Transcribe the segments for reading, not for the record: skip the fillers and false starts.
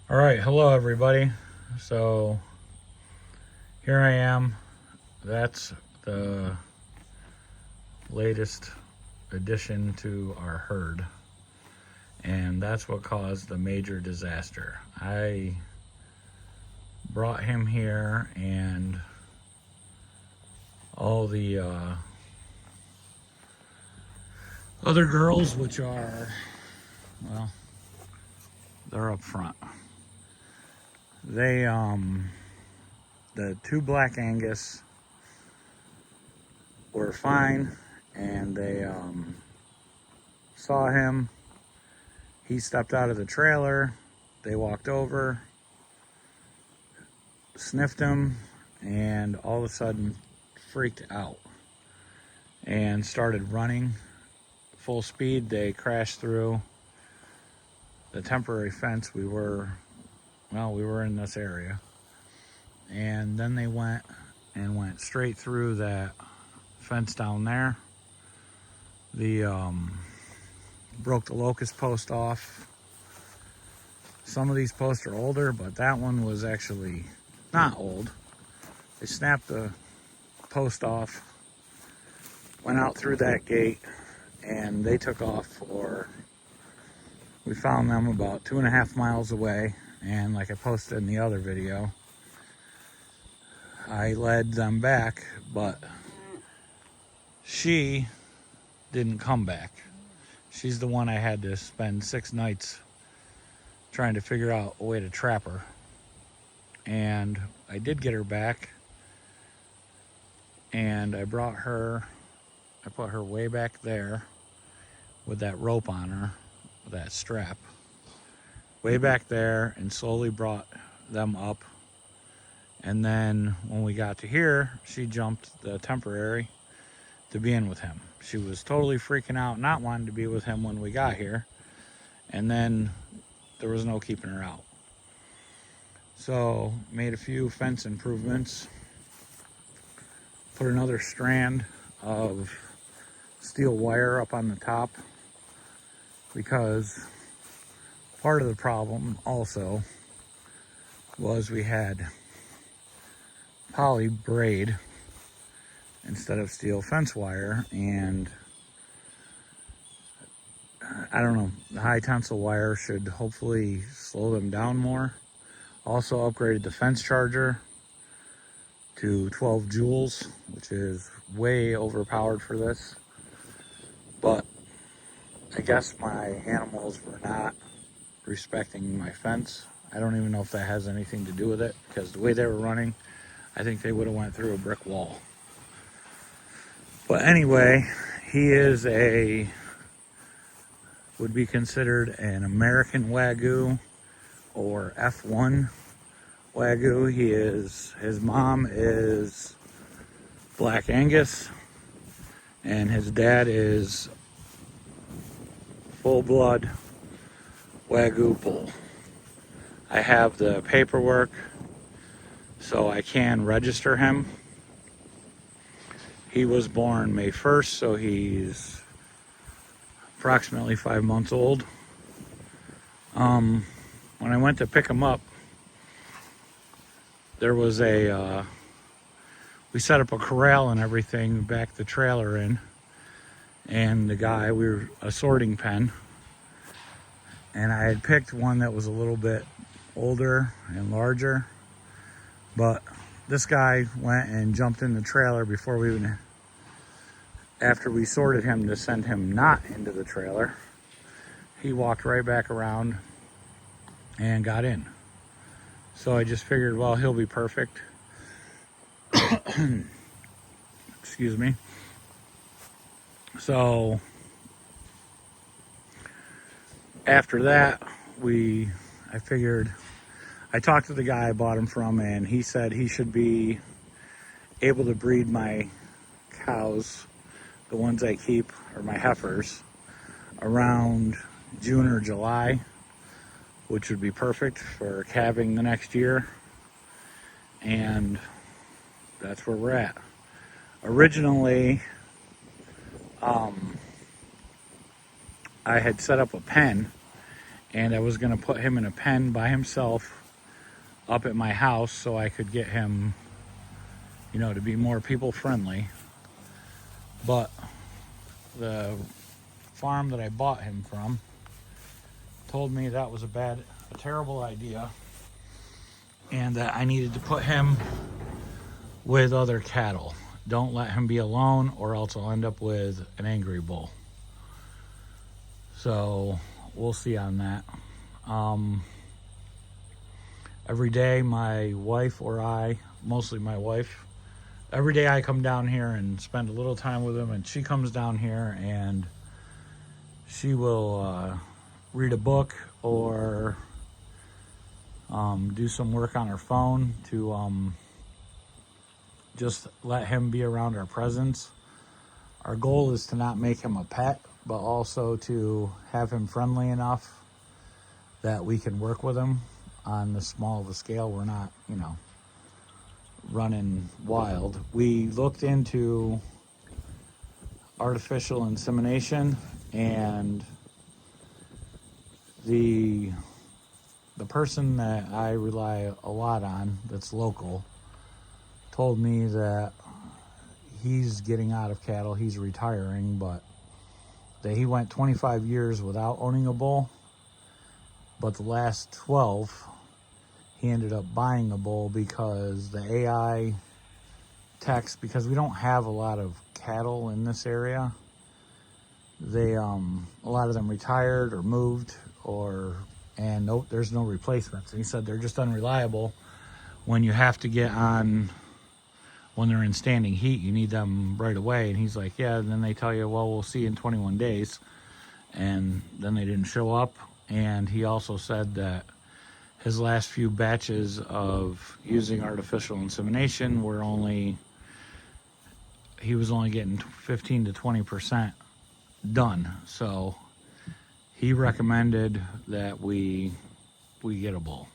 All right, hello everybody. So here I am. That's the latest addition to our herd, and that's what caused the major disaster. I brought him here, and all the other girls, which are, well, they're up front. They, the two Black Angus were fine, and they saw him. He stepped out of the trailer. They walked over, sniffed him, and all of a sudden freaked out and started running full speed. They crashed through the temporary fence. We were in this area, and then they went straight through that fence down there. The broke the locust post off. Some of these posts are older, but that one was actually not old. They snapped the post off, went out through that gate, and they took off for, we found them about 2.5 miles away. And like I posted in the other video, I led them back, but she didn't come back. She's the one I had to spend 6 nights trying to figure out a way to trap her. And I did get her back, and I put her way back there with that rope on her, with that strap, way back there, and slowly brought them up. And then when we got to here, she jumped the temporary to be in with him. She was totally freaking out, not wanting to be with him when we got here. And then there was no keeping her out. So made a few fence improvements, put another strand of steel wire up on the top, because part of the problem also was we had poly braid instead of steel fence wire, and I don't know, the high tensile wire should hopefully slow them down more. Also upgraded the fence charger to 12 joules, which is way overpowered for this. But I guess my animals were not respecting my fence. I don't even know if that has anything to do with it, because the way they were running, I think they would have went through a brick wall. But anyway, he is would be considered an American Wagyu or F1 Wagyu. His mom is Black Angus, and his dad is full-blood Wagyu bull. I have the paperwork so I can register him. He was born May 1st, so he's approximately 5 months old. When I went to pick him up, there was we set up a corral and everything, backed the trailer in, and we were a sorting pen, and I had picked one that was a little bit older and larger, but this guy went and jumped in the trailer after we sorted him to send him not into the trailer. He walked right back around and got in. So I just figured, well, he'll be perfect. Excuse me. So after that, I talked to the guy I bought him from, and he said he should be able to breed my cows, the ones I keep, or my heifers, around June or July, which would be perfect for calving the next year. And that's where we're at. Originally, I had set up a pen, and I was going to put him in a pen by himself up at my house so I could get him, you know, to be more people friendly. But the farm that I bought him from told me that was a terrible idea, and that I needed to put him with other cattle. Don't let him be alone, or else I'll end up with an angry bull. So we'll see on that. Every day my wife or I, mostly my wife, every day I come down here and spend a little time with him, and she comes down here and she will read a book or do some work on her phone to just let him be around our presence. Our goal is to not make him a pet, but also to have him friendly enough that we can work with him on this small of a scale. We're not, you know, running wild. We looked into artificial insemination, and the person that I rely a lot on that's local told me that he's getting out of cattle, he's retiring, but that he went 25 years without owning a bull, but the last 12 he ended up buying a bull because the AI text, because we don't have a lot of cattle in this area, they a lot of them retired or moved, and nope, there's no replacements. And he said they're just unreliable. When you have to get on, when they're in standing heat, you need them right away. And he's like, yeah, and then they tell you, well, we'll see you in 21 days. And then they didn't show up. And he also said that his last few batches of using artificial insemination he was only getting 15 to 20% done. So he recommended that we get a bull.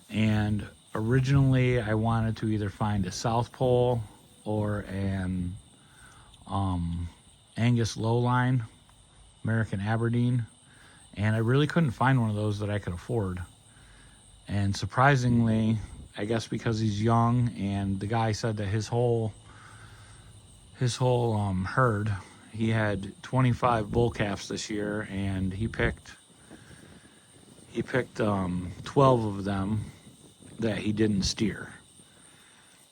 And originally I wanted to either find a South Pole or an Angus lowline, American Aberdeen, and I really couldn't find one of those that I could afford. And surprisingly, I guess because he's young, and the guy said that his whole herd, he had 25 bull calves this year, and he picked 12 of them that he didn't steer,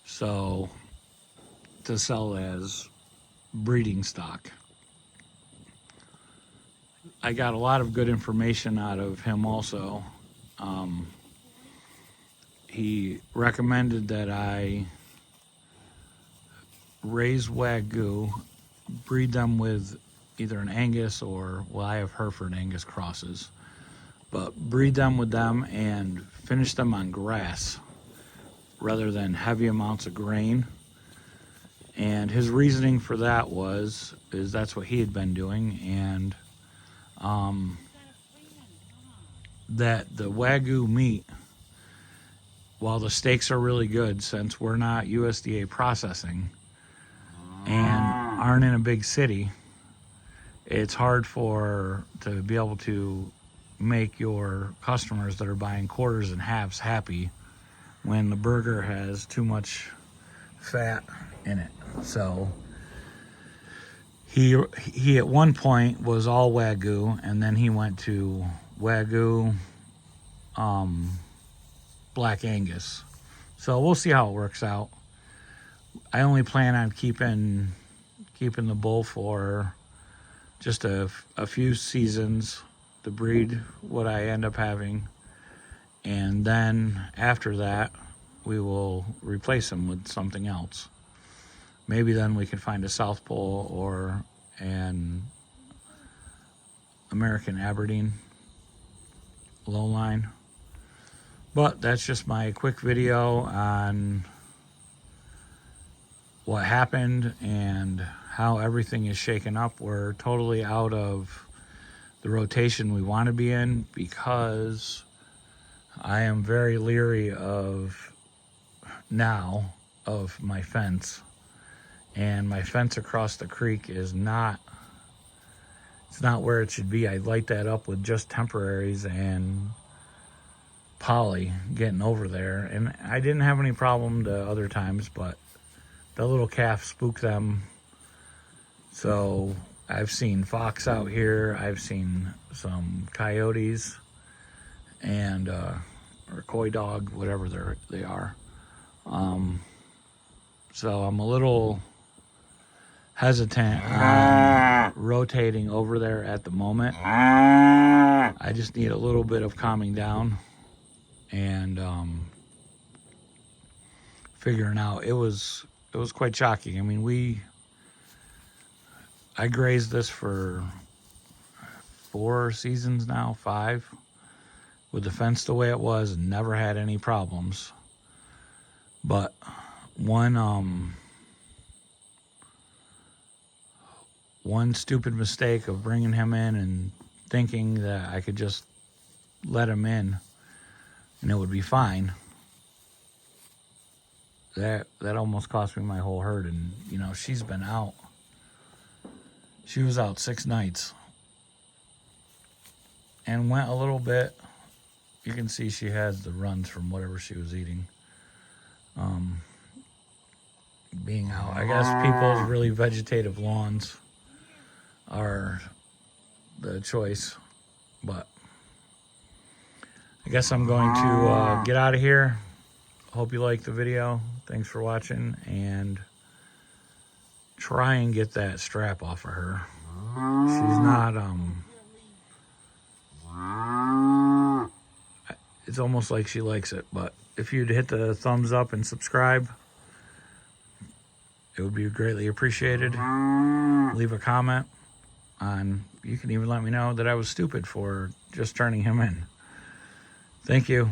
so to sell as breeding stock. I got a lot of good information out of him also. He recommended that I raise Waygu, breed them with either an Angus or, well, I have Hereford Angus crosses, but breed them with them and finish them on grass rather than heavy amounts of grain. And his reasoning for that is that's what he had been doing, and that the Waygu meat, while the steaks are really good, since we're not USDA processing and aren't in a big city, it's hard to be able to make your customers that are buying quarters and halves happy when the burger has too much fat in it. So he at one point was all Waygu, and then he went to Waygu, Black Angus. So we'll see how it works out. I only plan on keeping the bull for just a few seasons to breed what I end up having, and then after that we will replace him with something else. Maybe then we can find a South Pole or an American Aberdeen lowline. But that's just my quick video on what happened and how everything is shaken up. We're totally out of the rotation we want to be in, because I am very leery of my fence. And my fence across the creek it's it's not where it should be. I light that up with just temporaries and poly getting over there, and I didn't have any problem the other times, but the little calf spooked them. So I've seen fox out here, I've seen some coyotes, and or coy dog, whatever they are. So I'm a little hesitant on rotating over there at the moment. I just need a little bit of calming down and figuring out. It was quite shocking. I mean, I grazed this for 4 seasons now, 5, with the fence the way it was, and never had any problems. But one stupid mistake of bringing him in and thinking that I could just let him in and it would be fine, that almost cost me my whole herd. And you know, she's been out. She was out 6 nights and went a little bit. You can see she has the runs from whatever she was eating. Being out, I guess people's really vegetative lawns are the choice, but I guess I'm going to get out of here. Hope you liked the video. Thanks for watching, and try and get that strap off of her. She's not it's almost like she likes it, but if you'd hit the thumbs up and subscribe, it would be greatly appreciated. Leave a comment you can even let me know that I was stupid for just turning him in. Thank you.